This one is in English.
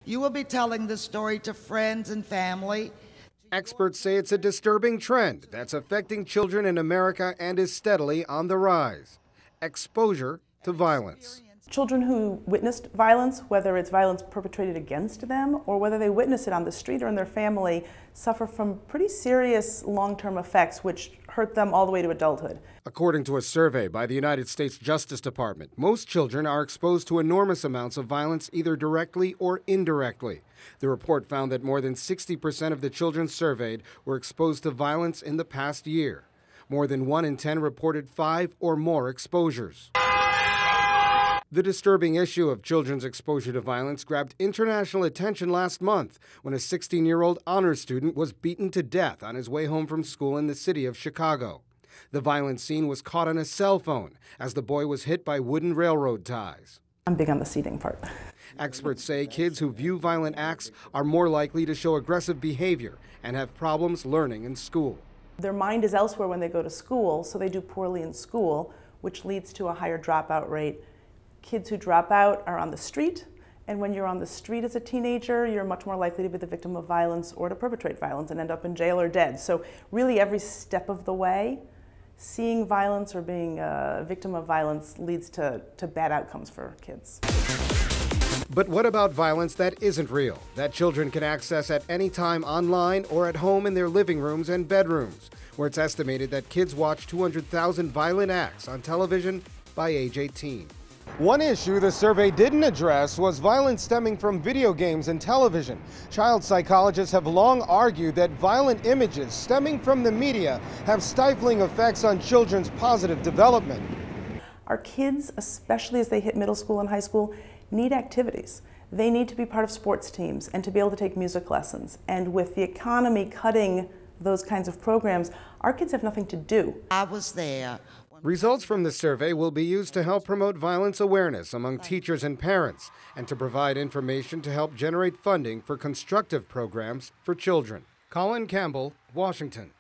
You will be telling the story to friends and family. Experts say it's a disturbing trend that's affecting children in America and is steadily on the rise. Exposure to violence. Children who witnessed violence, whether it's violence perpetrated against them or whether they witness it on the street or in their family, suffer from pretty serious long-term effects which hurt them all the way to adulthood. According to a survey by the United States Justice Department, most children are exposed to enormous amounts of violence either directly or indirectly. The report found that more than 60% of the children surveyed were exposed to violence in the past year. More than 1 in 10 reported 5 or more exposures. The disturbing issue of children's exposure to violence grabbed international attention last month when a 16-year-old honors student was beaten to death on his way home from school in the city of Chicago. The violent scene was caught on a cell phone as the boy was hit by wooden railroad ties. I'm big on the seating part. Experts say kids who view violent acts are more likely to show aggressive behavior and have problems learning in school. Their mind is elsewhere when they go to school, so they do poorly in school, which leads to a higher dropout rate. Kids who drop out are on the street, and when you're on the street as a teenager, you're much more likely to be the victim of violence or to perpetrate violence and end up in jail or dead. So really every step of the way, seeing violence or being a victim of violence leads to bad outcomes for kids. But what about violence that isn't real, that children can access at any time online or at home in their living rooms and bedrooms, where it's estimated that kids watch 200,000 violent acts on television by age 18. One issue the survey didn't address was violence stemming from video games and television. Child psychologists have long argued that violent images stemming from the media have stifling effects on children's positive development. Our kids, especially as they hit middle school and high school, need activities. They need to be part of sports teams and to be able to take music lessons. And with the economy cutting those kinds of programs, our kids have nothing to do. I was there. Results from the survey will be used to help promote violence awareness among teachers and parents and to provide information to help generate funding for constructive programs for children. Colin Campbell, Washington.